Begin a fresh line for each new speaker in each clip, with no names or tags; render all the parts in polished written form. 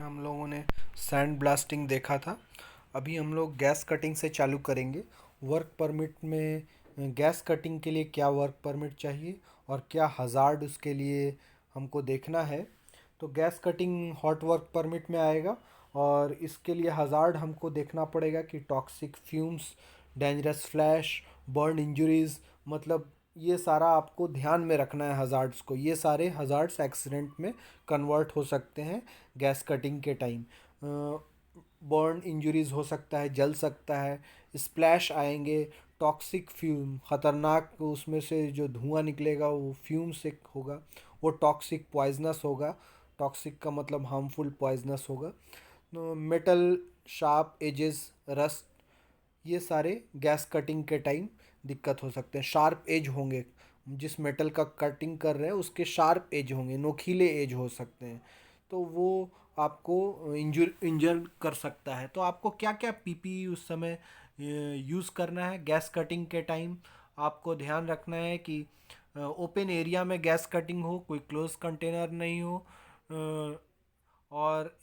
में हम लोगों ने सैंड ब्लास्टिंग देखा था। अभी हम लोग गैस कटिंग से चालू करेंगे। वर्क परमिट में गैस कटिंग के लिए क्या वर्क परमिट चाहिए और क्या हज़ार्ड उसके लिए हमको देखना है। तो gas cutting hot work permit में आएगा और इसके लिए हज़ार्ड हमको देखना पड़ेगा कि toxic fumes, dangerous flash, burn injuries, मतलब ये सारा आपको ध्यान में रखना है हज़ार्ड्स को। ये सारे हज़ार्ड्स एक्सीडेंट में कन्वर्ट हो सकते हैं गैस कटिंग के टाइम। बर्न इंजरीज हो सकता है, जल सकता है, स्प्लैश आएंगे, टॉक्सिक फ्यूम ख़तरनाक उसमें से जो धुआं निकलेगा वो फ्यूम से होगा, वो टॉक्सिक पॉइजनस होगा। टॉक्सिक का मतलब हार्मफुल पॉइजनस होगा। मेटल शार्प एजेस, रस्ट, ये सारे गैस कटिंग के टाइम दिक्कत हो सकते हैं। शार्प एज होंगे, जिस मेटल का कटिंग कर रहे हैं उसके शार्प एज होंगे, नोकीले एज हो सकते हैं, तो वो आपको इंजर कर सकता है। तो आपको क्या क्या पीपीई उस समय यूज़ करना है गैस कटिंग के टाइम। आपको ध्यान रखना है कि ओपन एरिया में गैस कटिंग हो, कोई क्लोज कंटेनर नहीं हो। और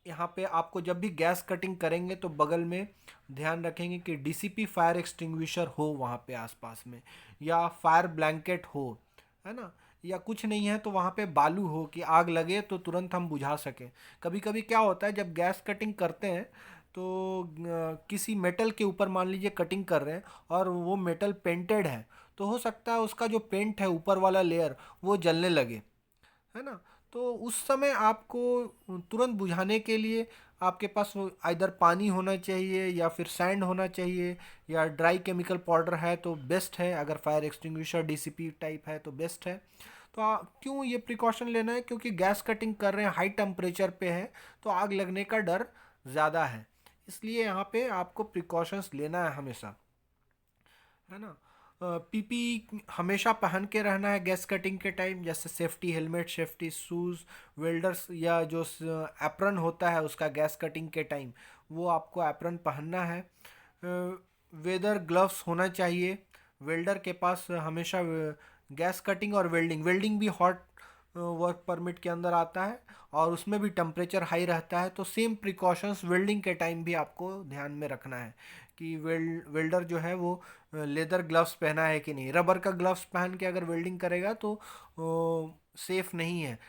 यहाँ पे आपको जब भी गैस कटिंग करेंगे तो बगल में ध्यान रखेंगे कि डीसीपी फायर एक्सटिंग्विशर हो वहाँ पे आसपास में, या फायर ब्लैंकेट हो, है ना। या कुछ नहीं है तो वहाँ पे बालू हो कि आग लगे तो तुरंत हम बुझा सकें। कभी कभी क्या होता है जब गैस कटिंग करते हैं तो किसी मेटल के ऊपर मान लीजिए कटिंग कर रहे हैं और वो मेटल पेंटेड है, तो हो सकता है उसका जो पेंट है ऊपर वाला लेयर वो जलने लगे, है ना। तो उस समय आपको तुरंत बुझाने के लिए आपके पास वो आइदर पानी होना चाहिए या फिर सैंड होना चाहिए, या ड्राई केमिकल पाउडर है तो बेस्ट है। अगर फायर एक्सटिंग्विशर डीसीपी टाइप है तो बेस्ट है। तो क्यों ये प्रिकॉशन लेना है, क्योंकि गैस कटिंग कर रहे हैं, हाई टेम्परेचर पे है, तो आग लगने का डर ज़्यादा है। इसलिए यहाँ पे आपको प्रिकॉशंस लेना है हमेशा, है ना। पीपी हमेशा पहन के रहना है गैस कटिंग के टाइम, जैसे safety helmet, safety shoes, welders, या जो एप्रन होता है उसका गैस कटिंग के टाइम वो आपको एप्रन पहनना है। वेदर ग्लव्स होना चाहिए वेल्डर के पास हमेशा। गैस कटिंग और वेल्डिंग, वेल्डिंग भी हॉट वर्क परमिट के अंदर आता है और उसमें भी टेम्परेचर हाई रहता है, तो सेम प्रिकॉशंस वेल्डिंग के टाइम भी आपको ध्यान में रखना है कि वेल्डर जो है वो लेदर ग्लव्स पहना है कि नहीं। रबर का ग्लव्स पहन के अगर वेल्डिंग करेगा तो सेफ नहीं है।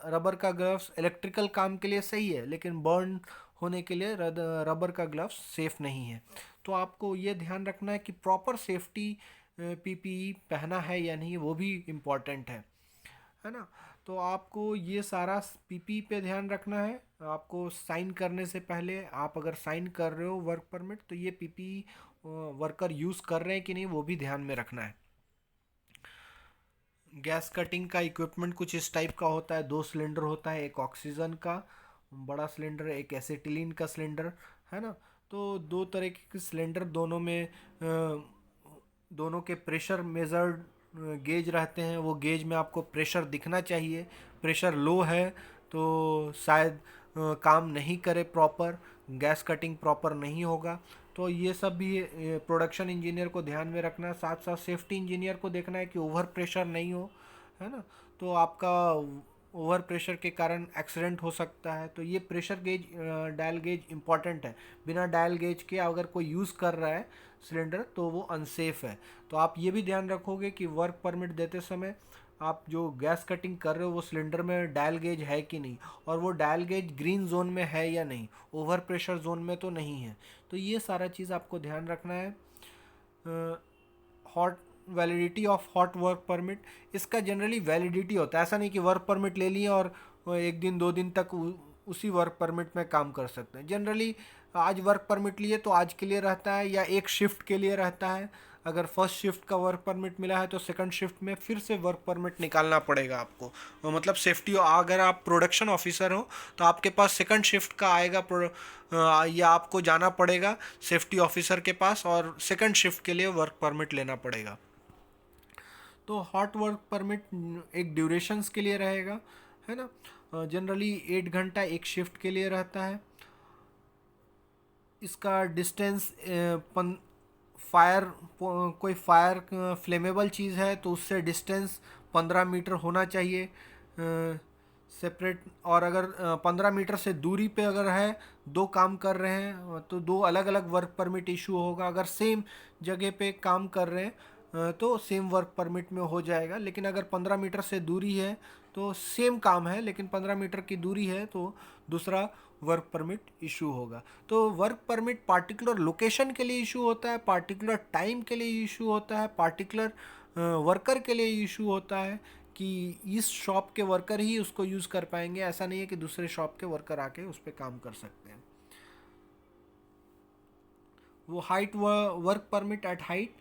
रबर का ग्लव्स इलेक्ट्रिकल काम के लिए सही है, लेकिन बर्न होने के लिए रबर का ग्लव्स सेफ नहीं है। तो आपको ये ध्यान रखना है कि प्रॉपर सेफ्टी पीपीई पहना है या नहीं, वो भी इम्पॉर्टेंट है ना। तो आपको ये सारा पीपी पे ध्यान रखना है। आपको साइन करने से पहले, आप अगर साइन कर रहे हो वर्क परमिट, तो ये पीपी वर्कर यूज़ कर रहे हैं कि नहीं वो भी ध्यान में रखना है। गैस कटिंग का इक्विपमेंट कुछ इस टाइप का होता है। 2 सिलेंडर होता है, एक ऑक्सीजन का बड़ा सिलेंडर, एक एसिटिलीन का सिलेंडर, है ना। तो दो तरह के सिलेंडर, दोनों में दोनों के प्रेशर मेजर्ड गेज रहते हैं। वो गेज में आपको प्रेशर दिखना चाहिए। प्रेशर लो है तो शायद काम नहीं करे प्रॉपर, गैस कटिंग प्रॉपर नहीं होगा। तो ये सब भी प्रोडक्शन इंजीनियर को ध्यान में रखना है। साथ साथ सेफ्टी इंजीनियर को देखना है कि ओवर प्रेशर नहीं हो, है ना। तो आपका ओवर प्रेशर के कारण एक्सीडेंट हो सकता है। तो ये pressure gauge, dial gauge important है। बिना डायल गेज के अगर कोई यूज़ कर रहा है सिलेंडर तो वो अनसेफ है। तो आप ये भी ध्यान रखोगे कि वर्क परमिट देते समय आप जो गैस कटिंग कर रहे हो वो सिलेंडर में डायल गेज है कि नहीं, और वो डायल गेज ग्रीन जोन में है या नहीं, ओवर प्रेशर जोन में तो नहीं है। तो ये सारा चीज़ आपको ध्यान रखना है। Hot validity of hot work permit, इसका जनरली वैलिडिटी होता है। ऐसा नहीं कि वर्क परमिट ले लिए और एक दिन 2 दिन तक उसी वर्क परमिट में काम कर सकते हैं। जनरली आज वर्क परमिट लिए तो आज के लिए रहता है, या एक शिफ्ट के लिए रहता है। अगर फर्स्ट शिफ्ट का वर्क परमिट मिला है तो सेकंड शिफ्ट में फिर से वर्क परमिट निकालना पड़ेगा आपको। मतलब सेफ्टी, अगर आप प्रोडक्शन ऑफिसर हो तो आपके पास सेकंड शिफ्ट का आएगा या आपको जाना पड़ेगा सेफ्टी ऑफिसर के पास और सेकंड शिफ्ट के लिए वर्क परमिट लेना पड़ेगा। तो हॉट वर्क परमिट एक ड्यूरेशंस के लिए रहेगा, है ना। जनरली 8 घंटा एक शिफ्ट के लिए रहता है। इसका डिस्टेंस फायर, कोई फायर फ्लेमेबल चीज़ है तो उससे डिस्टेंस 15 मीटर होना चाहिए। सेपरेट। और अगर 15 मीटर से दूरी पे अगर है, दो काम कर रहे हैं, तो दो अलग अलग वर्क परमिट इशू होगा। अगर सेम जगह पे काम कर रहे हैं तो सेम वर्क परमिट में हो जाएगा। लेकिन अगर 15 मीटर से दूरी है तो सेम काम है लेकिन 15 मीटर की दूरी है तो दूसरा वर्क परमिट इशू होगा। तो वर्क परमिट पार्टिकुलर लोकेशन के लिए इशू होता है, पार्टिकुलर टाइम के लिए इशू होता है, पार्टिकुलर वर्कर के लिए इशू होता है कि इस शॉप के वर्कर ही उसको यूज़ कर पाएंगे। ऐसा नहीं है कि दूसरे शॉप के वर्कर आके उस पर काम कर सकते हैं। वो height work permit at height,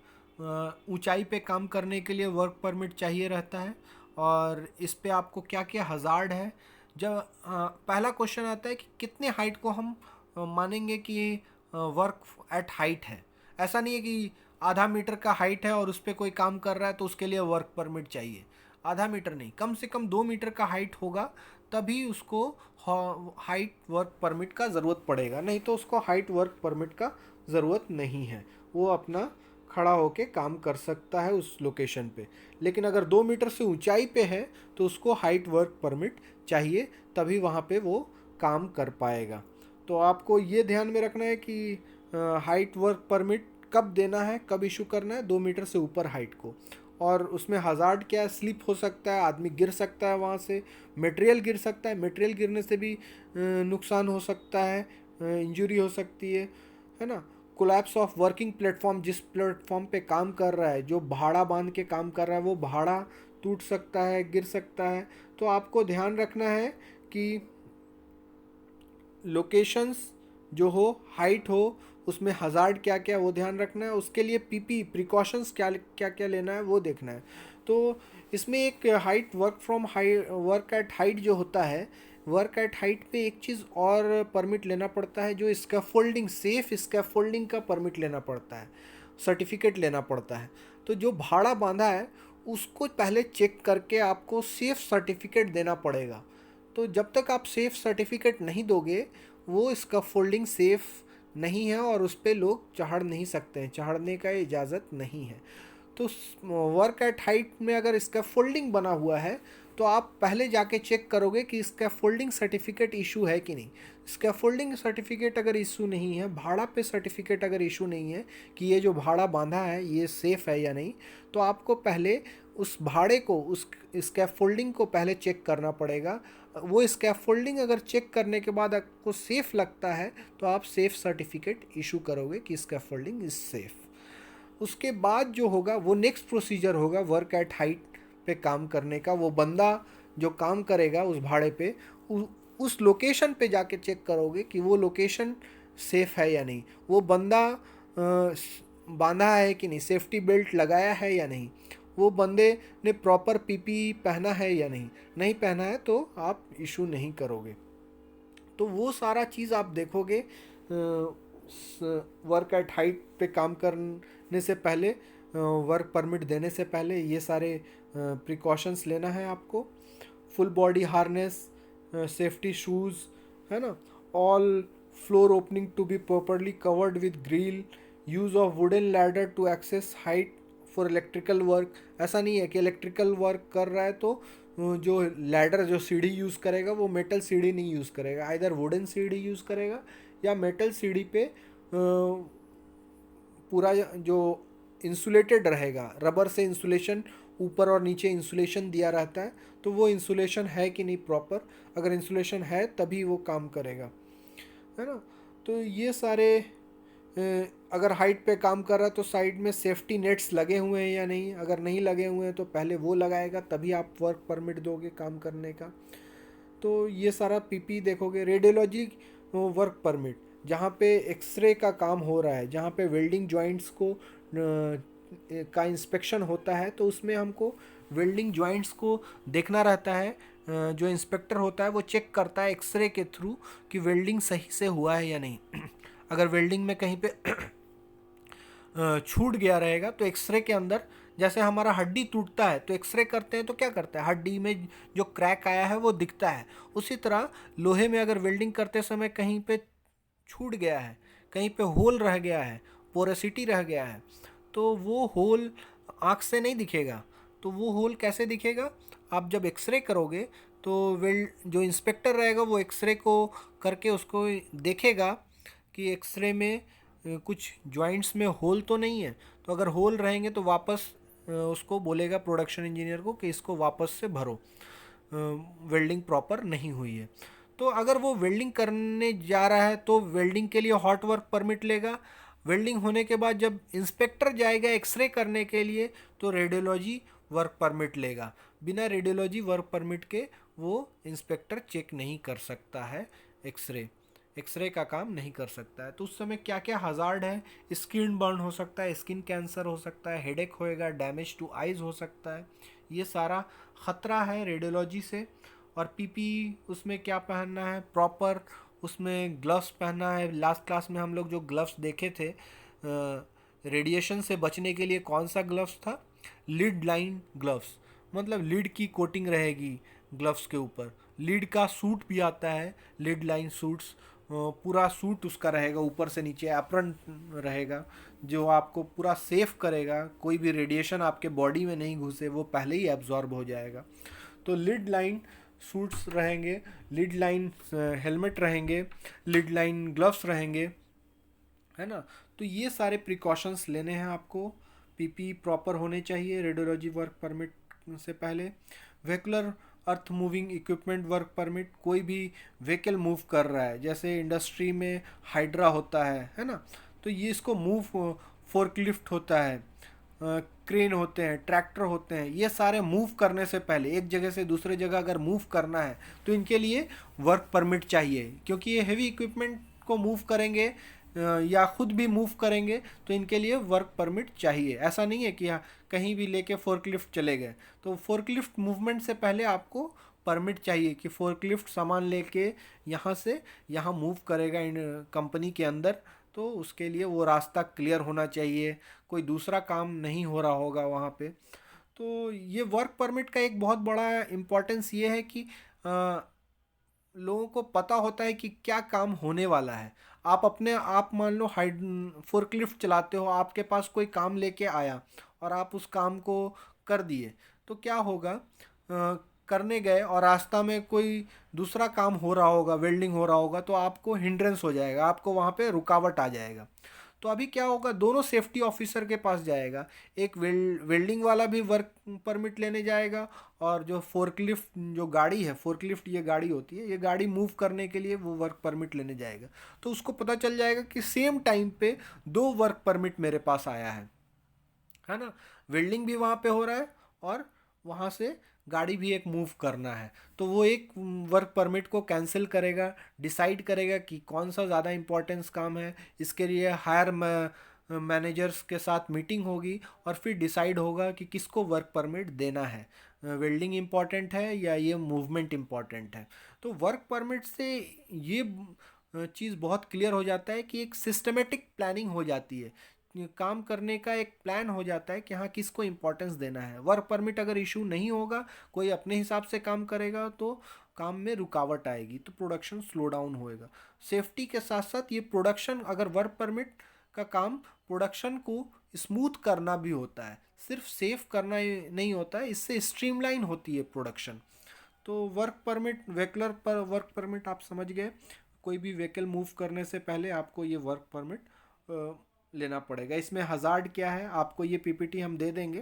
ऊंचाई पे काम करने के लिए वर्क परमिट चाहिए रहता है। और इस पे आपको क्या क्या हज़ार्ड है। जब पहला क्वेश्चन आता है कि कितने हाइट को हम मानेंगे कि वर्क एट हाइट है। ऐसा नहीं है कि आधा मीटर का हाइट है और उस पर कोई काम कर रहा है तो उसके लिए वर्क परमिट चाहिए। आधा मीटर नहीं, कम से कम 2 मीटर का हाइट होगा तभी उसको हाइट वर्क परमिट का ज़रूरत पड़ेगा, नहीं तो उसको हाइट वर्क परमिट का ज़रूरत नहीं है। वो अपना खड़ा होके काम कर सकता है उस लोकेशन पे। लेकिन अगर 2 मीटर से ऊंचाई पे है तो उसको हाइट वर्क परमिट चाहिए, तभी वहाँ पे वो काम कर पाएगा। तो आपको ये ध्यान में रखना है कि हाइट वर्क परमिट कब देना है, कब इशू करना है, 2 मीटर से ऊपर हाइट को। और उसमें हज़ार्ड क्या है, स्लिप हो सकता है, आदमी गिर सकता है वहाँ से, मटेरियल गिर सकता है, मटेरियल गिरने से भी नुकसान हो सकता है, इंजरी हो सकती है ना। कोलैप्स ऑफ वर्किंग प्लेटफॉर्म, जिस प्लेटफॉर्म पे काम कर रहा है, जो भाड़ा बांध के काम कर रहा है, वो भाड़ा टूट सकता है, गिर सकता है। तो आपको ध्यान रखना है कि लोकेशंस जो हो, हाइट हो, उसमें हज़ार्ड क्या क्या वो ध्यान रखना है। उसके लिए पीपी प्रिकॉशंस क्या क्या क्या लेना है वो देखना है। तो इसमें एक हाइट वर्क एट हाइट जो होता है, वर्क एट हाइट पे एक चीज़ और परमिट लेना पड़ता है, जो स्कैफोल्डिंग, सेफ स्कैफोल्डिंग का परमिट लेना पड़ता है, सर्टिफिकेट लेना पड़ता है। तो जो भाड़ा बांधा है उसको पहले चेक करके आपको सेफ सर्टिफिकेट देना पड़ेगा। तो जब तक आप सेफ सर्टिफिकेट नहीं दोगे, वो इसका फोल्डिंग सेफ नहीं है और उस पर लोग चढ़ नहीं सकते हैं, चढ़ने का इजाज़त नहीं है। तो वर्क एट हाइट में अगर इसका फोल्डिंग बना हुआ है तो आप पहले जाके चेक करोगे कि इसका फोल्डिंग सर्टिफिकेट इशू है कि नहीं। इसका फोल्डिंग सर्टिफिकेट अगर इशू नहीं है, भाड़ा पे सर्टिफिकेट अगर इशू नहीं है कि ये जो भाड़ा बांधा है ये सेफ़ है या नहीं, तो आपको पहले उस भाड़े को, उस स्कैफोल्डिंग को पहले चेक करना पड़ेगा। वो स्कैफोल्डिंग अगर चेक करने के बाद आपको सेफ़ लगता है तो आप सेफ़ सर्टिफिकेट इशू करोगे कि स्कैफोल्डिंग इज़ सेफ़। उसके बाद जो होगा वो नेक्स्ट प्रोसीजर होगा वर्क एट हाइट पे काम करने का। वो बंदा जो काम करेगा उस भाड़े पे, उस लोकेशन पे जाके चेक करोगे कि वो लोकेशन सेफ़ है या नहीं, वो बंदा बांधा है कि नहीं, सेफ्टी बेल्ट लगाया है या नहीं, वो बंदे ने प्रॉपर पीपी पहना है या नहीं, नहीं पहना है तो आप इशू नहीं करोगे। तो वो सारा चीज़ आप देखोगे वर्क एट हाइट पे काम करने से पहले, वर्क परमिट देने से पहले ये सारे प्रिकॉशंस लेना है आपको। Full body harness, safety shoes, है ना। All floor opening to be properly covered with grill, use of wooden ladder to access height for electrical work. ऐसा नहीं है कि इलेक्ट्रिकल वर्क कर रहा है तो जो लैडर, जो सीढ़ी यूज़ करेगा वो मेटल सीढ़ी नहीं यूज़ करेगा, आइदर वुडन सीढ़ी यूज़ करेगा या मेटल सीढ़ी पे पूरा जो इंसुलेटेड रहेगा, रबर से इंसुलेशन, ऊपर और नीचे इंसुलेशन दिया रहता है, तो वो इंसुलेशन है कि नहीं प्रॉपर, अगर इंसुलेशन है तभी वो काम करेगा, है ना। तो ये सारे अगर हाइट पे काम कर रहा है तो साइड में सेफ्टी नेट्स लगे हुए हैं या नहीं, अगर नहीं लगे हुए हैं तो पहले वो लगाएगा तभी आप वर्क परमिट दोगे काम करने का। तो ये सारा पीपी देखोगे। रेडियोलॉजी वर्क परमिट, जहाँ पे एक्सरे का काम हो रहा है, जहाँ पे वेल्डिंग जॉइंट्स को का इंस्पेक्शन होता है, तो उसमें हमको वेल्डिंग जॉइंट्स को देखना रहता है। जो इंस्पेक्टर होता है वो चेक करता है एक्सरे के थ्रू कि वेल्डिंग सही से हुआ है या नहीं। अगर वेल्डिंग में कहीं पे छूट गया रहेगा तो एक्सरे के अंदर, जैसे हमारा हड्डी टूटता है तो एक्सरे करते हैं तो क्या करता है, हड्डी में जो क्रैक आया है वो दिखता है। उसी तरह लोहे में अगर वेल्डिंग करते समय कहीं पे छूट गया है, कहीं पे होल रह गया है, पोरोसिटी रह गया है, तो वो होल आँख से नहीं दिखेगा। तो वो होल कैसे दिखेगा, आप जब एक्सरे करोगे तो जो इंस्पेक्टर रहेगा वो एक्सरे को करके उसको देखेगा कि एक्सरे में कुछ जॉइंट्स में होल तो नहीं है। तो अगर होल रहेंगे तो वापस उसको बोलेगा प्रोडक्शन इंजीनियर को कि इसको वापस से भरो, वेल्डिंग प्रॉपर नहीं हुई है। तो अगर वो वेल्डिंग करने जा रहा है तो वेल्डिंग के लिए हॉट वर्क परमिट लेगा। वेल्डिंग होने के बाद जब इंस्पेक्टर जाएगा एक्सरे करने के लिए तो रेडियोलॉजी वर्क परमिट लेगा। बिना रेडियोलॉजी वर्क परमिट के वो इंस्पेक्टर चेक नहीं कर सकता है, एक्सरे एक्सरे का काम नहीं कर सकता है। तो उस समय क्या क्या हजार्ड है, स्किन बर्न हो सकता है, स्किन कैंसर हो सकता है, हेडेक होएगा, डैमेज टू आइज हो सकता है, ये सारा खतरा है रेडियोलॉजी से। और पीपी उसमें क्या पहनना है प्रॉपर, उसमें ग्लव्स पहनना है। लास्ट क्लास में हम लोग जो ग्लव्स देखे थे रेडिएशन से बचने के लिए, कौन सा ग्लव्स था, लीड लाइन ग्लव्स, मतलब लीड की कोटिंग रहेगी ग्लव्स के ऊपर। लीड का सूट भी आता है, लीड लाइन सूट्स, पूरा सूट उसका रहेगा, ऊपर से नीचे एप्रन रहेगा जो आपको पूरा सेफ करेगा, कोई भी रेडिएशन आपके बॉडी में नहीं घुसे, वो पहले ही एब्जॉर्ब हो जाएगा। तो लिड लाइन सूट्स रहेंगे, लिड लाइन हेलमेट रहेंगे, लिड लाइन ग्लव्स रहेंगे, है ना। तो ये सारे प्रिकॉशंस लेने हैं आपको। पीपी प्रॉपर होने चाहिए रेडियोलॉजी वर्क परमिट से पहले। Vehicular earth moving equipment work permit, कोई भी व्हीकल मूव कर रहा है, जैसे इंडस्ट्री में हाइड्रा होता है ना, तो ये इसको मूव, फोर्कलिफ्ट होता है, क्रेन होते हैं, ट्रैक्टर होते हैं, ये सारे मूव करने से पहले, एक जगह से दूसरे जगह अगर मूव करना है तो इनके लिए वर्क परमिट चाहिए, क्योंकि ये हेवी इक्विपमेंट को मूव करेंगे या खुद भी मूव करेंगे तो इनके लिए वर्क परमिट चाहिए। ऐसा नहीं है कि हाँ कहीं भी लेके फोर्कलिफ्ट चले गए, तो फोर्कलिफ्ट मूवमेंट से पहले आपको परमिट चाहिए कि फोर्कलिफ्ट सामान लेके यहाँ से यहाँ मूव करेगा इन कंपनी के अंदर, तो उसके लिए वो रास्ता क्लियर होना चाहिए, कोई दूसरा काम नहीं हो रहा होगा वहाँ पे। तो ये वर्क परमिट का एक बहुत बड़ा इम्पोर्टेंस ये है कि लोगों को पता होता है कि क्या काम होने वाला है। आप मान लो हाइड फोर्कलिफ्ट चलाते हो, आपके पास कोई काम लेके आया और आप उस काम को कर दिए, तो क्या होगा, करने गए और रास्ता में कोई दूसरा काम हो रहा होगा, वेल्डिंग हो रहा होगा, तो आपको हिंड्रेंस हो जाएगा, आपको वहाँ पे रुकावट आ जाएगा। तो अभी क्या होगा, दोनों सेफ्टी ऑफिसर के पास जाएगा, एक वेल्डिंग वाला भी वर्क परमिट लेने जाएगा, और जो फोर्कलिफ्ट जो गाड़ी है, फोर्कलिफ्ट ये गाड़ी होती है, ये गाड़ी मूव करने के लिए वो वर्क परमिट लेने जाएगा। तो उसको पता चल जाएगा कि सेम टाइम पे दो वर्क परमिट मेरे पास आया है ना। वेल्डिंग भी वहाँ पे हो रहा है और वहाँ से गाड़ी भी एक मूव करना है, तो वो एक वर्क परमिट को कैंसिल करेगा, डिसाइड करेगा कि कौन सा ज़्यादा इम्पोर्टेंस काम है। इसके लिए हायर मैनेजर्स के साथ मीटिंग होगी और फिर डिसाइड होगा कि किसको वर्क परमिट देना है, वेल्डिंग इम्पॉर्टेंट है या ये मूवमेंट इम्पॉर्टेंट है। तो वर्क परमिट से ये चीज़ बहुत क्लियर हो जाता है कि एक सिस्टमेटिक प्लानिंग हो जाती है, काम करने का एक प्लान हो जाता है कि हाँ किसको इम्पोर्टेंस देना है। वर्क परमिट अगर इशू नहीं होगा, कोई अपने हिसाब से काम करेगा तो काम में रुकावट आएगी, तो प्रोडक्शन स्लो डाउन होएगा। सेफ्टी के साथ साथ ये प्रोडक्शन, अगर वर्क परमिट का काम प्रोडक्शन को स्मूथ करना भी होता है, सिर्फ सेफ करना ही नहीं होता है, इससे स्ट्रीमलाइन होती है प्रोडक्शन। तो वर्क परमिट, व्हीकलर पर वर्क परमिट आप समझ गए, कोई भी व्हीकल मूव करने से पहले आपको ये वर्क परमिट लेना पड़ेगा। इसमें हज़ार्ड क्या है, आपको ये पीपीटी हम दे देंगे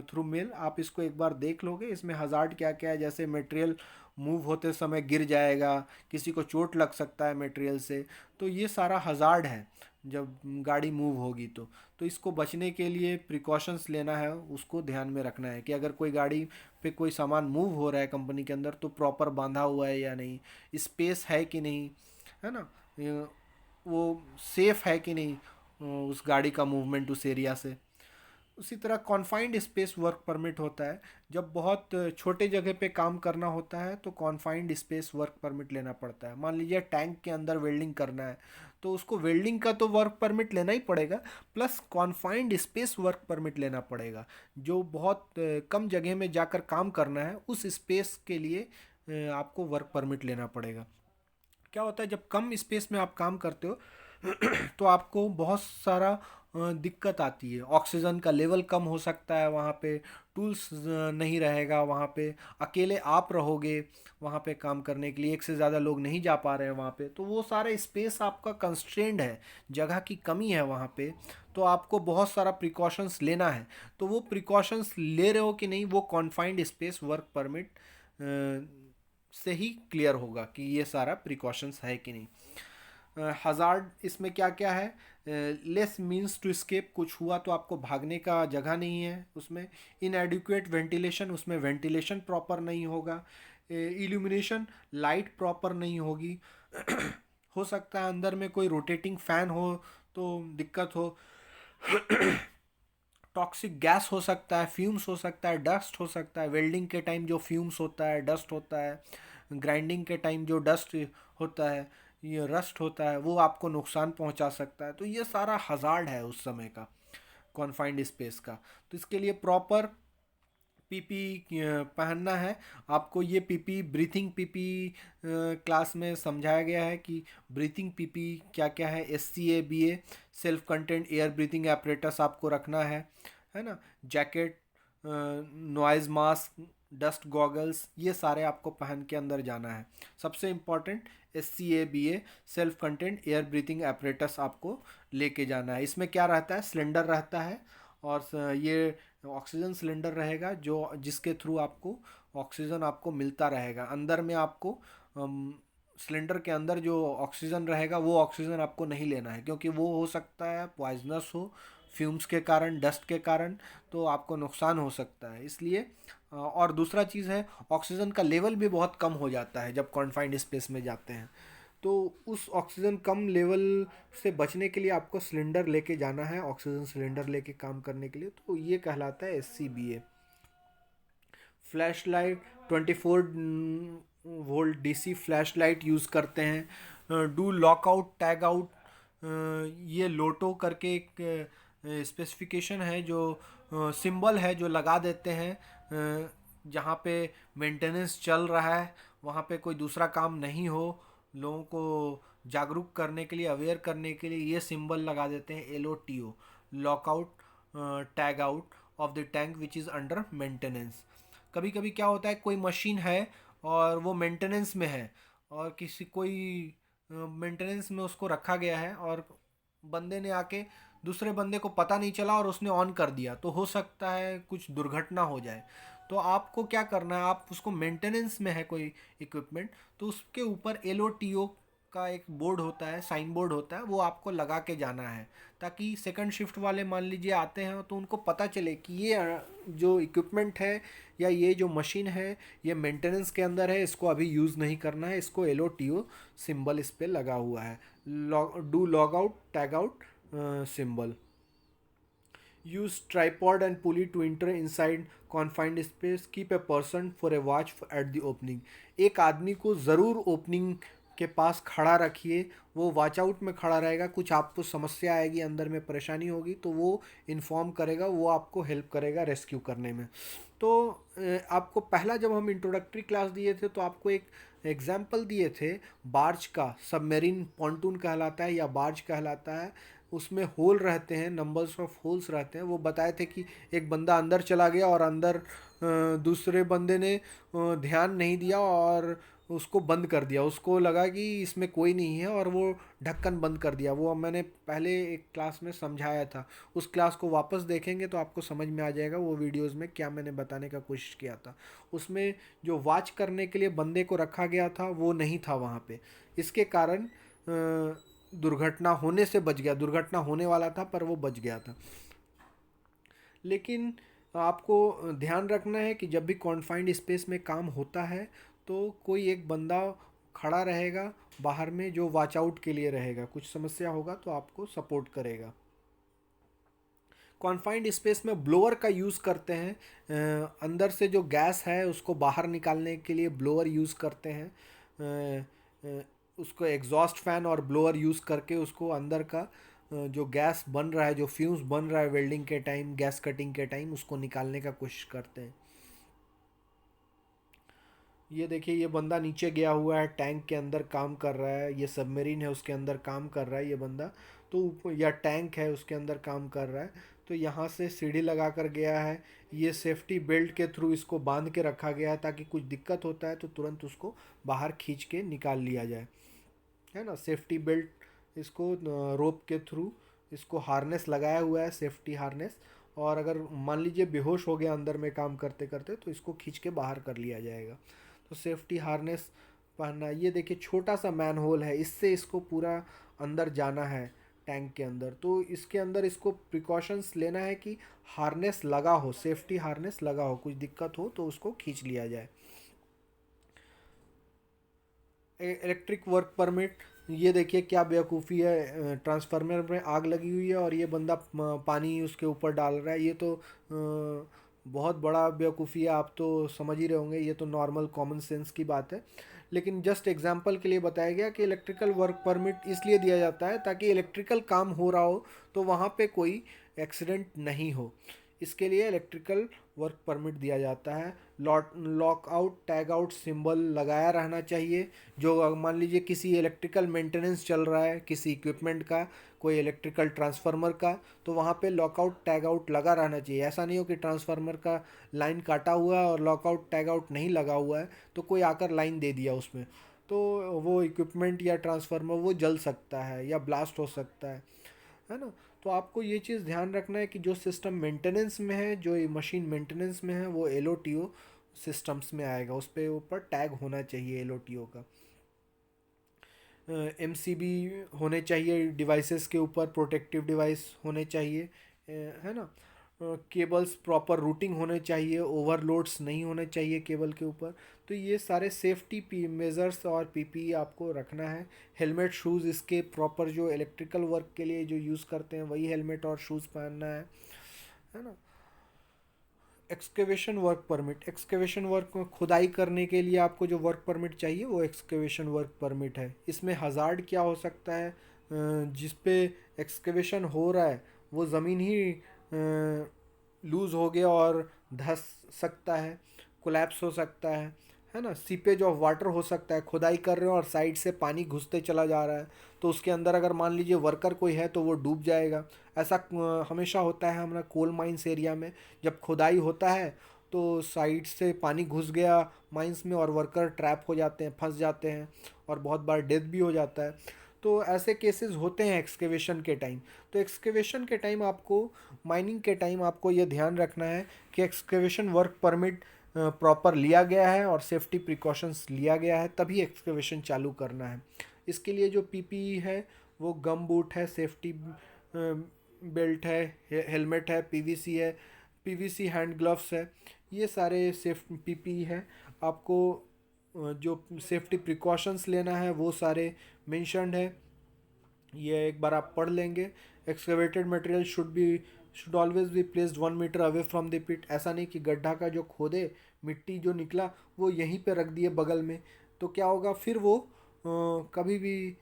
थ्रू मेल, आप इसको एक बार देख लोगे। इसमें हज़ार्ड क्या क्या है, जैसे मटेरियल मूव होते समय गिर जाएगा, किसी को चोट लग सकता है मटेरियल से, तो ये सारा हज़ार्ड है जब गाड़ी मूव होगी। तो इसको बचने के लिए प्रिकॉशंस लेना है, उसको ध्यान में रखना है कि अगर कोई गाड़ी पे कोई सामान मूव हो रहा है कंपनी के अंदर तो प्रॉपर बांधा हुआ है या नहीं, स्पेस है कि नहीं, है ना, वो सेफ है कि नहीं उस गाड़ी का मूवमेंट उस एरिया से। उसी तरह कॉन्फाइंड स्पेस वर्क परमिट होता है, जब बहुत छोटे जगह पे काम करना होता है तो कॉन्फाइंड स्पेस वर्क परमिट लेना पड़ता है। मान लीजिए टैंक के अंदर वेल्डिंग करना है तो उसको वेल्डिंग का तो वर्क परमिट लेना ही पड़ेगा, plus confined space work permit लेना पड़ेगा। जो बहुत कम जगह में जाकर काम करना है उस स्पेस के लिए आपको वर्क परमिट लेना पड़ेगा। क्या होता है, जब कम स्पेस में आप काम करते हो तो आपको बहुत सारा दिक्कत आती है। ऑक्सीजन का लेवल कम हो सकता है वहाँ पे, टूल्स नहीं रहेगा वहाँ पे, अकेले आप रहोगे वहाँ पे काम करने के लिए, एक से ज़्यादा लोग नहीं जा पा रहे हैं वहाँ पे, तो वो सारा स्पेस आपका कंस्ट्रेंड है, जगह की कमी है वहाँ पे। तो आपको बहुत सारा प्रिकॉशंस लेना है। तो वो प्रिकॉशंस ले रहे हो कि नहीं, वो कॉन्फाइंड स्पेस वर्क परमिट से ही क्लियर होगा कि ये सारा प्रिकॉशंस है कि नहीं। हज़ार्ड इसमें क्या क्या है? लेस मीन्स टू स्केप, कुछ हुआ तो आपको भागने का जगह नहीं है उसमें। इनएडिक्वेट वेंटिलेशन, उसमें वेंटिलेशन प्रॉपर नहीं होगा। इल्यूमिनेशन, लाइट प्रॉपर नहीं होगी। हो सकता है अंदर में कोई रोटेटिंग फैन हो तो दिक्कत हो। टॉक्सिक गैस हो सकता है, फ्यूम्स हो सकता है, डस्ट हो सकता है। वेल्डिंग के टाइम जो फ्यूम्स होता है, डस्ट होता है, ग्राइंडिंग के टाइम जो डस्ट होता है, ये रस्ट होता है, वो आपको नुकसान पहुंचा सकता है। तो ये सारा हज़ार्ड है उस समय का, कॉन्फाइंड स्पेस का। तो इसके लिए प्रॉपर पीपी पहनना है आपको। ये पीपी ब्रीथिंग पीपी क्लास में समझाया गया है कि ब्रीथिंग पीपी क्या क्या है। SCBA, self content air breathing apparatus आपको रखना है ना। Jacket, noise mask, dust goggles, ये सारे आपको पहन के अंदर जाना है। सबसे important SCBA, self content air breathing apparatus आपको लेके जाना है। इसमें क्या रहता है, सिलेंडर रहता है, और ये ऑक्सीजन सिलेंडर रहेगा जो जिसके थ्रू आपको ऑक्सीजन आपको मिलता रहेगा। अंदर में आपको सिलेंडर के अंदर जो ऑक्सीजन रहेगा वो ऑक्सीजन आपको नहीं लेना है, क्योंकि वो हो सकता है पॉइजनस हो, फ्यूम्स के कारण, डस्ट के कारण, तो आपको नुकसान हो सकता है। इसलिए और दूसरा चीज़ है, ऑक्सीजन का लेवल भी बहुत कम हो जाता है जब कॉन्फाइंड स्पेस में जाते हैं। तो उस ऑक्सीजन कम लेवल से बचने के लिए आपको सिलेंडर लेके जाना है, ऑक्सीजन सिलेंडर लेके काम करने के लिए। तो ये कहलाता है SCBA। Flash light, 24 volt DC flash light use करते हैं। डू लॉकआउट टैग आउट, ये लोटो करके एक स्पेसिफिकेशन है, जो सिंबल है जो लगा देते हैं जहाँ पे मेंटेनेंस चल रहा है, वहाँ पे कोई दूसरा काम नहीं हो, लोगों को जागरूक करने के लिए, अवेयर करने के लिए ये सिंबल लगा देते हैं, LOTO, lockout tag out of the tank which is under maintenance. कभी कभी क्या होता है, कोई मशीन है और वो मेंटेनेंस में है, और किसी कोई मेंटेनेंस में उसको रखा गया है, और बंदे ने आके, दूसरे बंदे को पता नहीं चला और उसने ऑन कर दिया, तो हो सकता है कुछ दुर्घटना हो जाए। तो आपको क्या करना है, आप उसको, मेंटेनेंस में है कोई इक्विपमेंट, तो उसके ऊपर LOTO का एक बोर्ड होता है, साइन बोर्ड होता है, वो आपको लगा के जाना है, ताकि सेकंड शिफ्ट वाले मान लीजिए आते हैं तो उनको पता चले कि ये जो इक्विपमेंट है या ये जो मशीन है ये मेंटेनेंस के अंदर है, इसको अभी यूज़ नहीं करना है, इसको LOTO सिंबल इस पे लगा हुआ है। Do log out tag out symbol. use tripod and pulley to enter inside confined space, keep a person for a watch at the opening। एक आदमी को ज़रूर ओपनिंग के पास खड़ा रखिए, वो वॉच आउट में खड़ा रहेगा। कुछ आपको समस्या आएगी, अंदर में परेशानी होगी, तो वो इन्फॉर्म करेगा, वो आपको हेल्प करेगा रेस्क्यू करने में। तो आपको पहला, जब हम इंट्रोडक्टरी क्लास दिए थे तो आपको एक एग्जाम्पल दिए थे बार्ज का, सबमेरीन पॉन्टून कहलाता है या बार्ज कहलाता है। उसमें होल रहते हैं, नंबर्स ऑफ होल्स रहते हैं। वो बताए थे कि एक बंदा अंदर चला गया और अंदर दूसरे बंदे ने ध्यान नहीं दिया और उसको बंद कर दिया, उसको लगा कि इसमें कोई नहीं है और वो ढक्कन बंद कर दिया। वो मैंने पहले एक क्लास में समझाया था, उस क्लास को वापस देखेंगे तो आपको समझ में आ जाएगा वो वीडियोस में क्या मैंने बताने का कोशिश किया था। उसमें जो वॉच करने के लिए बंदे को रखा गया था वो नहीं था वहाँ पे, इसके कारण दुर्घटना होने से बच गया। दुर्घटना होने वाला था पर वो बच गया था। लेकिन आपको ध्यान रखना है कि जब भी कॉन्फाइंड स्पेस में काम होता है तो कोई एक बंदा खड़ा रहेगा बाहर में, जो वॉच आउट के लिए रहेगा, कुछ समस्या होगा तो आपको सपोर्ट करेगा। कॉन्फाइंड स्पेस में ब्लोअर का यूज़ करते हैं, अंदर से जो गैस है उसको बाहर निकालने के लिए ब्लोअर यूज़ करते हैं। उसको एग्जॉस्ट फैन और ब्लोअर यूज़ करके उसको अंदर का जो गैस बन रहा है, जो फ्यूम्स बन रहा है वेल्डिंग के टाइम, गैस कटिंग के टाइम, उसको निकालने का कोशिश करते हैं। ये देखिए ये बंदा नीचे गया हुआ है, टैंक के अंदर काम कर रहा है, ये सबमरीन है उसके अंदर काम कर रहा है ये बंदा। तो या टैंक है उसके अंदर काम कर रहा है। तो यहाँ से सीढ़ी लगा कर गया है। ये सेफ्टी बेल्ट के थ्रू इसको बांध के रखा गया है ताकि कुछ दिक्कत होता है तो तुरंत उसको बाहर खींच के निकाल लिया जाए, है ना। सेफ्टी बेल्ट इसको रोप के थ्रू इसको हार्नेस लगाया हुआ है, सेफ्टी हार्नेस। और अगर मान लीजिए बेहोश हो गया अंदर में काम करते करते तो इसको खींच के बाहर कर लिया जाएगा। तो सेफ्टी हार्नेस पहनना है। ये देखिए छोटा सा मैन होल है, इससे इसको पूरा अंदर जाना है टैंक के अंदर। तो इसके अंदर इसको प्रिकॉशंस लेना है कि हार्नेस लगा हो, सेफ्टी हार्नेस लगा हो, कुछ दिक्कत हो तो उसको खींच लिया जाए। इलेक्ट्रिक वर्क परमिट, ये देखिए क्या बेवकूफ़ी है, ट्रांसफार्मर में आग लगी हुई है और ये बंदा पानी उसके ऊपर डाल रहा है। ये तो बहुत बड़ा बेवकूफ़ी है, आप तो समझ ही रहे होंगे। ये तो नॉर्मल कॉमन सेंस की बात है, लेकिन जस्ट एग्जांपल के लिए बताया गया कि इलेक्ट्रिकल वर्क परमिट इसलिए दिया जाता है ताकि इलेक्ट्रिकल काम हो रहा हो तो वहाँ पे कोई एक्सीडेंट नहीं हो। इसके लिए इलेक्ट्रिकल वर्क परमिट दिया जाता है। लॉकआउट टैग आउट सिंबल लगाया रहना चाहिए। जो मान लीजिए किसी इलेक्ट्रिकल मेंटेनेंस चल रहा है किसी इक्विपमेंट का, कोई इलेक्ट्रिकल ट्रांसफार्मर का, तो वहाँ पे लॉकआउट टैग आउट लगा रहना चाहिए। ऐसा नहीं हो कि ट्रांसफार्मर का लाइन काटा हुआ है और लॉकआउट टैग आउट नहीं लगा हुआ है तो कोई आकर लाइन दे दिया उसमें, तो वो इक्विपमेंट या ट्रांसफार्मर वो जल सकता है या ब्लास्ट हो सकता है ना। तो आपको ये चीज़ ध्यान रखना है कि जो सिस्टम मेंटेनेंस में है, जो ये मशीन मेंटेनेंस में है, वो LOTO सिस्टम्स में आएगा, उस पर ऊपर टैग होना चाहिए LOTO का। MCB होने चाहिए डिवाइसेस के ऊपर, प्रोटेक्टिव डिवाइस होने चाहिए, है ना। केबल्स प्रॉपर रूटिंग होने चाहिए, ओवरलोड्स नहीं होने चाहिए केबल के ऊपर। तो ये सारे सेफ्टी पी मेजर्स और PPE आपको रखना है। हेलमेट शूज़ इसके प्रॉपर जो इलेक्ट्रिकल वर्क के लिए जो यूज़ करते हैं वही हेलमेट और शूज़ पहनना है ना। Excavation work permit, excavation work खुदाई करने के लिए आपको जो वर्क परमिट चाहिए वो एक्सकेवेशन वर्क परमिट है। इसमें हज़ार्ड क्या हो सकता है, जिस पे एक्सकेवेशन हो रहा है वो ज़मीन ही लूज़ हो गया और धंस सकता है, कोलैप्स हो सकता है ना। सीपेज ऑफ वाटर हो सकता है, खुदाई कर रहे हो और साइड से पानी घुसते चला जा रहा है तो उसके अंदर अगर मान लीजिए वर्कर कोई है तो वो डूब जाएगा। ऐसा हमेशा होता है हमारा कोल माइंस एरिया में। जब खुदाई होता है तो साइड से पानी घुस गया माइंस में और वर्कर ट्रैप हो जाते हैं, फंस जाते हैं और बहुत बार डेथ भी हो जाता है। तो ऐसे केसेस होते हैं एक्सकेवेशन के टाइम। तो एक्सकेवेशन के टाइम आपको, माइनिंग के टाइम आपको ये ध्यान रखना है कि एक्सकेवेशन वर्क परमिट प्रॉपर लिया गया है और सेफ्टी प्रिकॉशंस लिया गया है, तभी एक्सकेवेशन चालू करना है। इसके लिए जो PPE है वो गम बूट है, सेफ्टी बेल्ट है, हेलमेट है, PVC हैंड ग्लव्स है, ये सारे सेफ PPE है। आपको जो सेफ्टी प्रिकॉशंस लेना है वो सारे मेंशन्ड है, ये एक बार आप पढ़ लेंगे। Excavated material should always be placed 1 metre away from the pit. ऐसा नहीं कि गड्ढा का जो खोदे मिट्टी जो निकला वो यहीं पे रख दिए बगल में, तो क्या होगा फिर वो कभी भी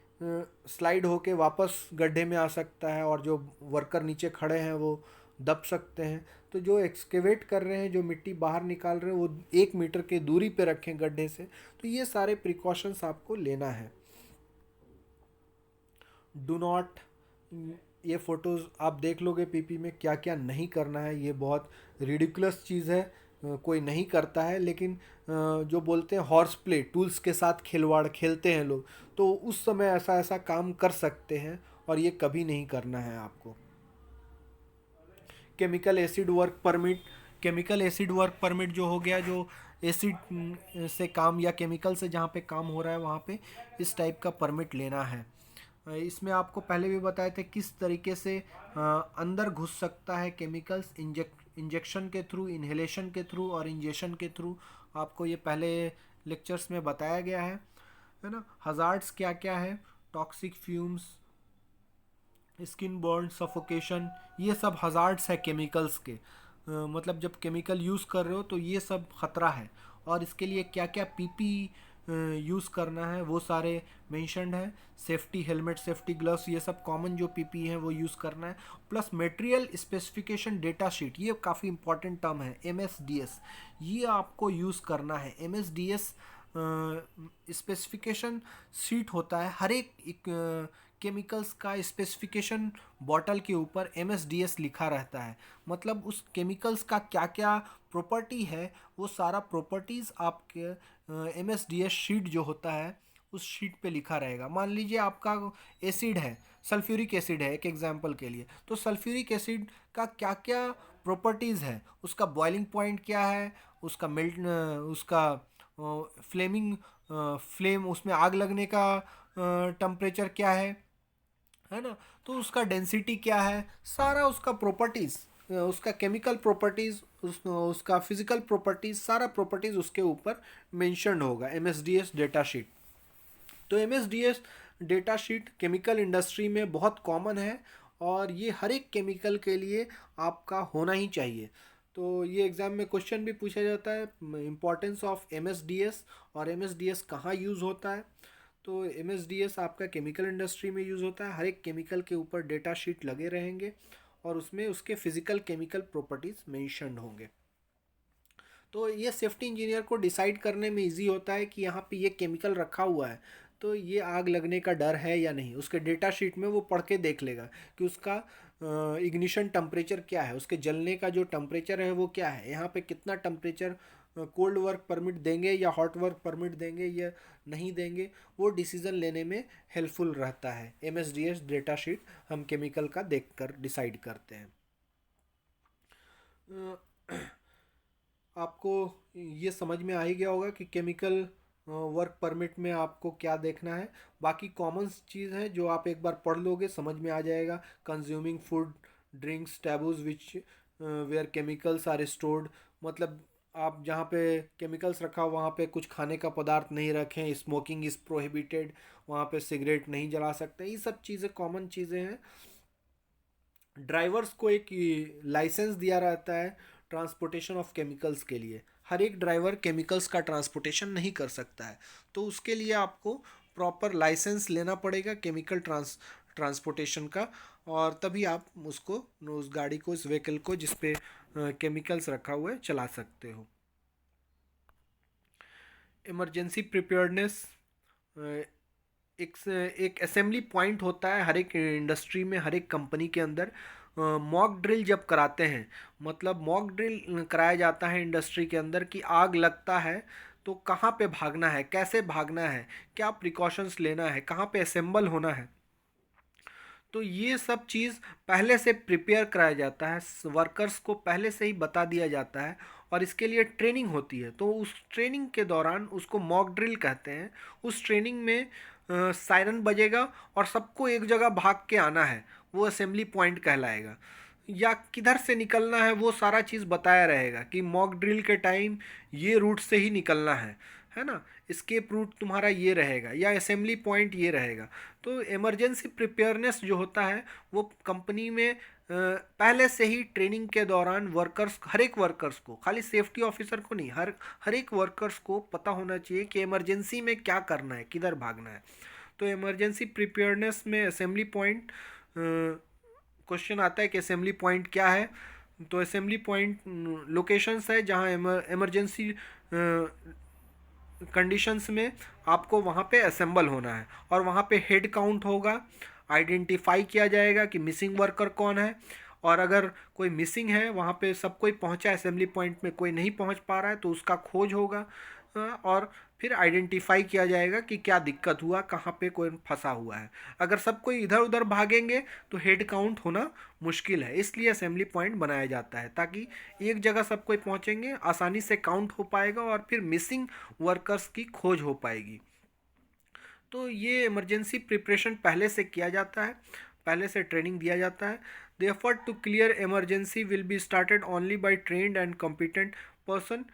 स्लाइड होके वापस गड्ढे में आ सकता है और जो वर्कर नीचे खड़े हैं वो दब सकते हैं। तो जो एक्सकेवेट कर रहे हैं, जो मिट्टी बाहर निकाल रहे हैं, वो 1 मीटर के दूरी पे रखें गड्ढे से। तो ये सारे प्रिकॉशंस आपको लेना है। डू नॉट, ये फ़ोटोज़ आप देख लोगे PP में क्या क्या नहीं करना है, ये बहुत रिडिकुलस चीज़ है, कोई नहीं करता है। लेकिन जो बोलते हैं हॉर्स प्ले, टूल्स के साथ खिलवाड़ खेलते हैं लोग, तो उस समय ऐसा ऐसा काम कर सकते हैं और ये कभी नहीं करना है आपको। Chemical acid work permit, chemical acid work permit जो हो गया, जो एसिड से काम या केमिकल से जहाँ पे काम हो रहा है वहाँ पे इस टाइप का परमिट लेना है। इसमें आपको पहले भी बताए थे किस तरीके से अंदर घुस सकता है केमिकल्स, इंजेक्शन के थ्रू, इन्हेलेशन के थ्रू और इंजेक्शन के थ्रू। आपको ये पहले लेक्चर्स में बताया गया है ना। हजार्ड्स क्या क्या है, toxic fumes, skin burn, suffocation, ये सब हजार्ड्स है केमिकल्स के। मतलब जब केमिकल यूज़ कर रहे हो तो ये सब खतरा है और इसके लिए क्या क्या PP यूज़ करना है वो सारे मेंशन्ड है। सेफ्टी हेलमेट, सेफ्टी ग्लव्स, ये सब कॉमन जो PP हैं वो यूज़ करना है। Plus material specification data sheet, ये काफ़ी इंपॉर्टेंट टर्म है, MSDS, ये आपको यूज़ करना है। MSDS स्पेसिफिकेशन शीट होता है, हर एक केमिकल्स का स्पेसिफिकेशन बॉटल के ऊपर MSDS लिखा रहता है। मतलब उस केमिकल्स का क्या क्या प्रॉपर्टी है, वो सारा प्रॉपर्टीज़ आपके MSDS शीट जो होता है उस शीट पे लिखा रहेगा। मान लीजिए आपका एसिड है, सल्फ्यूरिक एसिड है एक एग्जांपल के लिए, तो सल्फ्यूरिक एसिड का क्या क्या प्रॉपर्टीज़ है, उसका बॉइलिंग पॉइंट क्या है, उसका मेल्ट, उसका फ्लेमिंग, फ्लेम, उसमें आग लगने का टेम्परेचर क्या है ना, तो उसका डेंसिटी क्या है, सारा उसका प्रॉपर्टीज़, उसका केमिकल प्रॉपर्टीज़, उसका फिजिकल प्रॉपर्टीज़, सारा प्रॉपर्टीज़ उसके ऊपर मेंशन्ड होगा MSDS डेटा शीट। तो MSDS data sheet chemical industry में बहुत कॉमन है, और ये हर एक केमिकल के लिए आपका होना ही चाहिए। तो ये एग्ज़ाम में क्वेश्चन भी पूछा जाता है, इम्पोर्टेंस ऑफ MSDS, और MSDS कहाँ यूज़ होता है। तो MSDS आपका केमिकल इंडस्ट्री में यूज़ होता है, हर एक केमिकल के ऊपर डेटा शीट लगे रहेंगे और उसमें उसके फिजिकल केमिकल प्रॉपर्टीज़ मेंशन्ड होंगे। तो ये सेफ्टी इंजीनियर को डिसाइड करने में इजी होता है कि यहाँ पे ये केमिकल रखा हुआ है, तो ये आग लगने का डर है या नहीं। उसके डेटा शीट में वो पढ़ के देख लेगा कि उसका इग्निशन टेम्परेचर क्या है, उसके जलने का जो टेम्परेचर है वो क्या है, यहाँ पे कितना टेम्परेचर कोल्ड वर्क परमिट देंगे या हॉट वर्क परमिट देंगे या नहीं देंगे, वो डिसीज़न लेने में हेल्पफुल रहता है। MSDS डेटा शीट हम केमिकल का देख कर डिसाइड करते हैं। आपको ये समझ में आ ही गया होगा कि केमिकल वर्क परमिट में आपको क्या देखना है। बाकी कॉमन चीज़ है जो आप एक बार पढ़ लोगे समझ में आ जाएगा। Consuming food drinks taboos which where chemicals are stored, मतलब आप जहाँ पे केमिकल्स रखा हो वहाँ पे कुछ खाने का पदार्थ नहीं रखें, स्मोकिंग इज़ प्रोहिबिटेड, वहाँ पे सिगरेट नहीं जला सकते, ये सब चीज़ें कॉमन चीज़ें हैं। ड्राइवर्स को एक लाइसेंस दिया रहता है ट्रांसपोर्टेशन ऑफ केमिकल्स के लिए। हर एक ड्राइवर केमिकल्स का ट्रांसपोर्टेशन नहीं कर सकता है, तो उसके लिए आपको प्रॉपर लाइसेंस लेना पड़ेगा केमिकल ट्रांसपोर्टेशन का, और तभी आप उसको, उस गाड़ी को, उस व्हीकल को जिस पे केमिकल्स रखा हुआ है चला सकते हो। इमरजेंसी प्रिपेयर्डनेस एक एक असेंबली पॉइंट होता है हर एक इंडस्ट्री में, हर एक कंपनी के अंदर। मॉक ड्रिल जब कराते हैं, मतलब मॉक ड्रिल कराया जाता है इंडस्ट्री के अंदर कि आग लगता है तो कहाँ पे भागना है, कैसे भागना है, क्या प्रिकॉशंस लेना है, कहाँ पे असेंबल होना है। तो ये सब चीज़ पहले से प्रिपेयर कराया जाता है, वर्कर्स को पहले से ही बता दिया जाता है, और इसके लिए ट्रेनिंग होती है। तो उस ट्रेनिंग के दौरान, उसको मॉक ड्रिल कहते हैं, उस ट्रेनिंग में सायरन बजेगा और सबको एक जगह भाग के आना है, वो असेंबली पॉइंट कहलाएगा। या किधर से निकलना है वो सारा चीज़ बताया रहेगा कि मॉक ड्रिल के टाइम ये रूट से ही निकलना है ना, एस्केप रूट तुम्हारा ये रहेगा या असेंबली पॉइंट ये रहेगा। तो इमरजेंसी प्रिपेयरनेस जो होता है वो कंपनी में पहले से ही ट्रेनिंग के दौरान वर्कर्स, हर एक वर्कर्स को, खाली सेफ्टी ऑफिसर को नहीं, हर हर एक वर्कर्स को पता होना चाहिए कि इमरजेंसी में क्या करना है, किधर भागना है। तो इमरजेंसी प्रिपेयरनेस में असेंबली पॉइंट, क्वेश्चन आता है कि असेंबली पॉइंट क्या है। तो असेंबली पॉइंट लोकेशंस है जहाँ इमरजेंसी कंडीशंस में आपको वहाँ पे असेंबल होना है, और वहाँ पे हेड काउंट होगा, आइडेंटिफाई किया जाएगा कि मिसिंग वर्कर कौन है, और अगर कोई मिसिंग है वहाँ पे सब कोई पहुँचा असेंबली पॉइंट में, कोई नहीं पहुँच पा रहा है तो उसका खोज होगा, और फिर आइडेंटिफाई किया जाएगा कि क्या दिक्कत हुआ, कहाँ पे कोई फंसा हुआ है। अगर सब कोई इधर उधर भागेंगे तो हेड काउंट होना मुश्किल है, इसलिए असेंबली पॉइंट बनाया जाता है ताकि एक जगह सब कोई पहुँचेंगे, आसानी से काउंट हो पाएगा और फिर मिसिंग वर्कर्स की खोज हो पाएगी। तो ये इमरजेंसी प्रिपरेशन पहले से किया जाता है, पहले से ट्रेनिंग दिया जाता है। The effort to clear emergency will be started only by trained and competent person.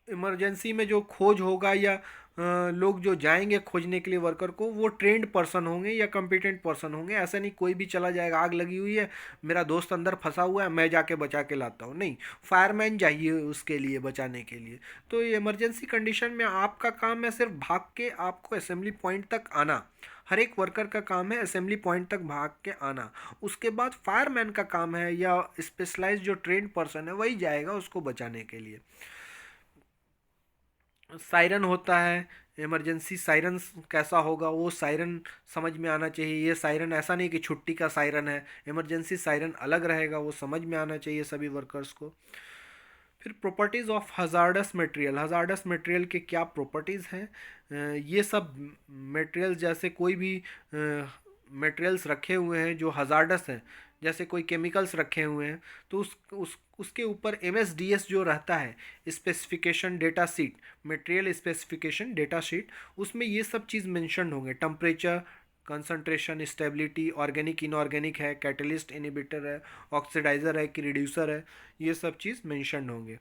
Emergency में जो खोज होगा या लोग जो जाएंगे खोजने के लिए वर्कर को, वो ट्रेंड पर्सन होंगे या कॉम्पिटेंट पर्सन होंगे। ऐसा नहीं कोई भी चला जाएगा, आग लगी हुई है, मेरा दोस्त अंदर फंसा हुआ है, मैं जाके बचा के लाता हूँ, नहीं, फायरमैन चाहिए उसके लिए, बचाने के लिए। तो ये इमरजेंसी कंडीशन में आपका काम है सिर्फ भाग के आपको असेंबली पॉइंट तक आना। हर एक वर्कर का काम है असेंबली पॉइंट तक भाग के आना। उसके बाद फायरमैन का काम है या स्पेशलाइज जो ट्रेंड पर्सन है वही जाएगा उसको बचाने के लिए। सायरन होता है, इमरजेंसी सायरन कैसा होगा वो सायरन समझ में आना चाहिए। ये सायरन ऐसा नहीं कि छुट्टी का सायरन है, इमरजेंसी सायरन अलग रहेगा, वो समझ में आना चाहिए सभी वर्कर्स को। फिर properties of hazardous material, hazardous material के क्या प्रॉपर्टीज़ हैं। ये सब मटेरियल जैसे कोई भी मटेरियल्स रखे हुए हैं जो हजार्डस हैं, जैसे कोई केमिकल्स रखे हुए हैं, तो उसके ऊपर एमएसडीएस जो रहता है, specification data sheet, material specification data sheet, उसमें ये सब चीज़ मेंशन होंगे। Temperature, concentration, stability, organic inorganic है, कैटलिस्ट इनहिबिटर है, ऑक्सीडाइज़र है कि रिड्यूसर है, ये सब चीज़ मेंशन होंगे।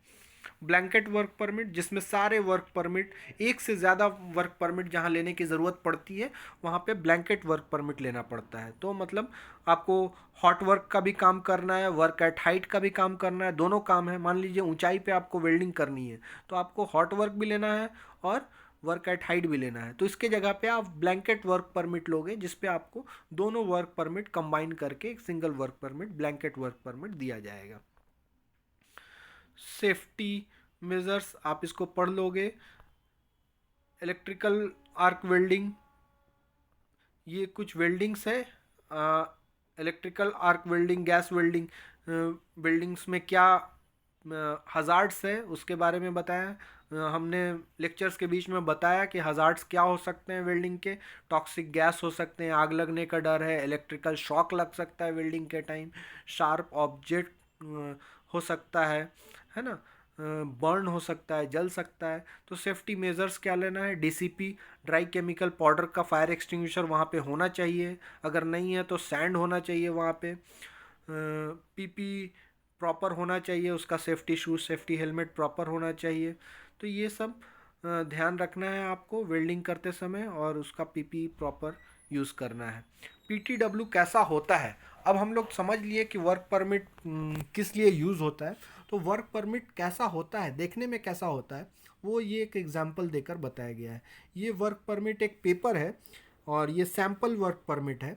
ब्लैंकेट वर्क परमिट, जिसमें सारे वर्क परमिट, एक से ज़्यादा वर्क परमिट जहाँ लेने की ज़रूरत पड़ती है वहाँ पे ब्लैंकेट वर्क परमिट लेना पड़ता है। तो मतलब आपको हॉट वर्क का भी काम करना है, वर्क एट हाइट का भी काम करना है, दोनों काम है। मान लीजिए ऊंचाई पे आपको वेल्डिंग करनी है तो आपको हॉट वर्क भी लेना है और वर्क एट हाइट भी लेना है, तो इसके जगह पे आप ब्लैंकेट वर्क परमिट लोगे जिसपे आपको दोनों वर्क परमिट कंबाइन करके एक single work permit, blanket work permit दिया जाएगा। सेफ्टी मेजर्स आप इसको पढ़ लोगे। इलेक्ट्रिकल आर्क वेल्डिंग, ये कुछ वेल्डिंग्स है। Electrical arc welding, gas welding, weldings में क्या हजार्ड्स है उसके बारे में बताया। हमने लेक्चर्स के बीच में बताया कि हजार्ड्स क्या हो सकते हैं वेल्डिंग के। टॉक्सिक गैस हो सकते हैं, आग लगने का डर है, इलेक्ट्रिकल शॉक लग सकता है वेल्डिंग के टाइम, शार्प ऑब्जेक्ट हो सकता है ना, बर्न हो सकता है, जल सकता है। तो सेफ्टी मेजर्स क्या लेना है, डीसीपी, ड्राई केमिकल पाउडर का फायर एक्सटिंग्विशर वहाँ पे होना चाहिए, अगर नहीं है तो सैंड होना चाहिए वहाँ पे। पीपी प्रॉपर होना चाहिए, उसका safety shoes, safety helmet proper होना चाहिए। तो ये सब ध्यान रखना है आपको वेल्डिंग करते समय, और उसका पीपी प्रॉपर यूज़ करना है। पीटीडब्ल्यू कैसा होता है, अब हम लोग समझ लिए कि वर्क परमिट किस लिए यूज़ होता है। तो वर्क परमिट कैसा होता है, देखने में कैसा होता है, वो ये एक एग्जांपल देकर बताया गया है। ये वर्क परमिट एक पेपर है और ये सैम्पल वर्क परमिट है।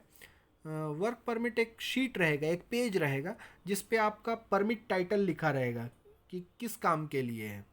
वर्क परमिट एक शीट रहेगा, एक पेज रहेगा जिस पे आपका परमिट टाइटल लिखा रहेगा कि किस काम के लिए है।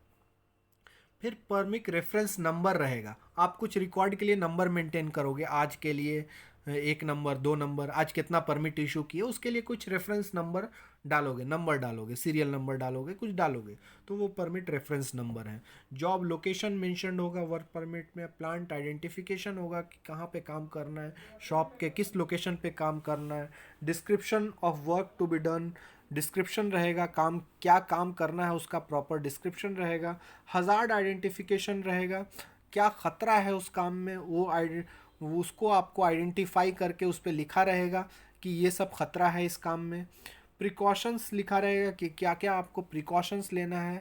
फिर परमिट रेफरेंस नंबर रहेगा, आप कुछ रिकॉर्ड के लिए नंबर मेंटेन करोगे, आज के लिए 1 नंबर, 2 नंबर, आज कितना परमिट इशू किए उसके लिए कुछ रेफरेंस नंबर डालोगे, नंबर डालोगे, सीरियल नंबर डालोगे, कुछ डालोगे, तो वो परमिट रेफरेंस नंबर है। जॉब लोकेशन मेंशन होगा वर्क परमिट में, प्लांट आइडेंटिफिकेशन होगा कि कहाँ पे काम करना है, शॉप के किस लोकेशन पे काम करना है। Description of work to be done, description रहेगा, काम क्या काम करना है उसका प्रॉपर डिस्क्रिप्शन रहेगा। हजार्ड आइडेंटिफिकेशन रहेगा, क्या ख़तरा है उस काम में, वो उसको आपको आइडेंटिफाई करके उस पर लिखा रहेगा कि ये सब ख़तरा है इस काम में। प्रिकॉशंस लिखा रहेगा कि क्या क्या आपको प्रिकॉशंस लेना है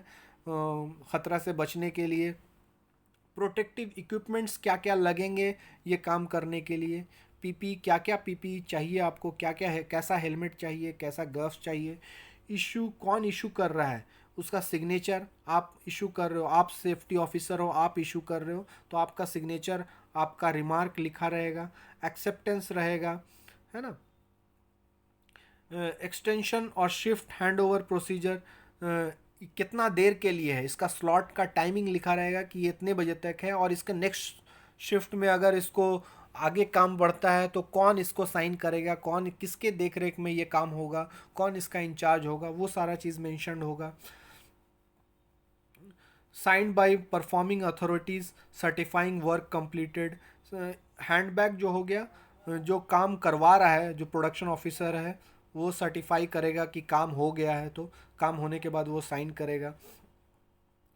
ख़तरा से बचने के लिए। प्रोटेक्टिव इक्विपमेंट्स क्या क्या लगेंगे ये काम करने के लिए, पीपी क्या क्या पीपी चाहिए आपको, क्या क्या है, कैसा हेलमेट चाहिए, कैसा ग्लव्स चाहिए। इशू कौन इशू कर रहा है, उसका सिग्नेचर, आप इशू कर रहे हो, आप सेफ्टी ऑफिसर हो, आप इशू कर रहे हो तो आपका सिग्नेचर, आपका रिमार्क लिखा रहेगा। एक्सेप्टेंस रहेगा, है ना। एक्सटेंशन और शिफ्ट हैंड ओवर प्रोसीजर, कितना देर के लिए है, इसका स्लॉट का टाइमिंग लिखा रहेगा कि ये इतने बजे तक है, और इसका नेक्स्ट शिफ्ट में अगर इसको आगे काम बढ़ता है तो कौन इसको साइन करेगा, कौन किसके देख रेख में ये काम होगा, कौन इसका इंचार्ज होगा, वो सारा चीज़ मेंशन होगा। Signed by performing authorities certifying work completed. Handbag जो हो गया, जो काम करवा रहा है, जो प्रोडक्शन ऑफिसर है वो सर्टिफाई करेगा कि काम हो गया है, तो काम होने के बाद वो साइन करेगा।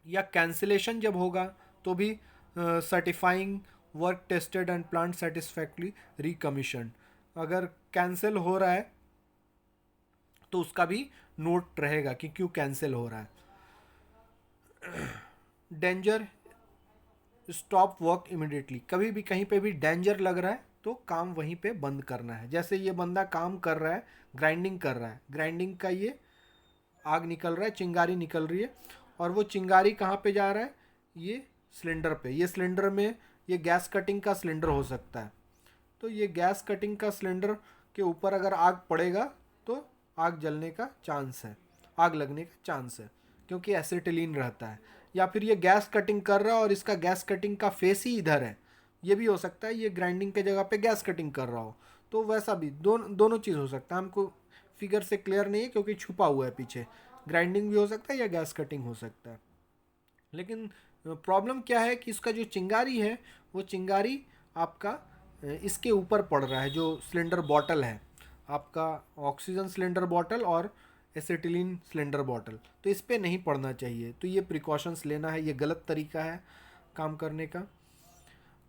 या कैंसिलेशन जब होगा तो भी certifying work tested and plant satisfactory recommission, अगर कैंसिल हो रहा है तो उसका भी नोट रहेगा कि क्यों कैंसिल हो रहा है। डेंजर, स्टॉप वर्क इमिडिएटली, कभी भी कहीं पे भी डेंजर लग रहा है तो काम वहीं पे बंद करना है। जैसे ये बंदा काम कर रहा है, ग्राइंडिंग कर रहा है, ग्राइंडिंग का ये आग निकल रहा है, चिंगारी निकल रही है, और वो चिंगारी कहाँ पे जा रहा है, ये सिलेंडर पे, ये सिलेंडर में ये गैस कटिंग का सिलेंडर हो सकता है, तो ये गैस कटिंग का सिलेंडर के ऊपर अगर आग पड़ेगा तो आग जलने का चांस है, आग लगने का चांस है, क्योंकि एसिटिलीन रहता है। या फिर ये गैस कटिंग कर रहा है और इसका गैस कटिंग का फेस ही इधर है, ये भी हो सकता है ये ग्राइंडिंग के जगह पे गैस कटिंग कर रहा हो। तो वैसा भी दोनों चीज़ हो सकता है, हमको फिगर से क्लियर नहीं है क्योंकि छुपा हुआ है पीछे। ग्राइंडिंग भी हो सकता है या गैस कटिंग हो सकता है। लेकिन प्रॉब्लम क्या है कि इसका जो चिंगारी है वो चिंगारी आपका इसके ऊपर पड़ रहा है, जो सिलेंडर बॉटल है आपका, ऑक्सीजन सिलेंडर बॉटल और एसिटिलीन सिलेंडर बॉटल, तो इस पे नहीं पड़ना चाहिए। तो ये प्रिकॉशंस लेना है, ये गलत तरीका है काम करने का।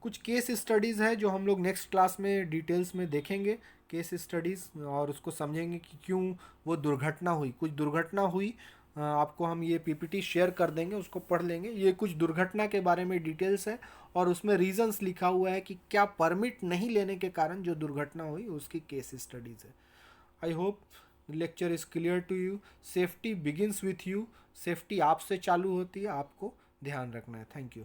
कुछ केस स्टडीज़ है जो हम लोग नेक्स्ट क्लास में डिटेल्स में देखेंगे, केस स्टडीज़, और उसको समझेंगे कि क्यों वो दुर्घटना हुई। कुछ दुर्घटना हुई, आपको हम ये पीपीटी शेयर कर देंगे, उसको पढ़ लेंगे। ये कुछ दुर्घटना के बारे में डिटेल्स है और उसमें रीजंस लिखा हुआ है कि क्या परमिट नहीं लेने के कारण जो दुर्घटना हुई उसकी केस स्टडीज़ है। I hope lecture is clear to you. Safety begins with you, safety आपसे चालू होती है, आपको ध्यान रखना है। Thank you.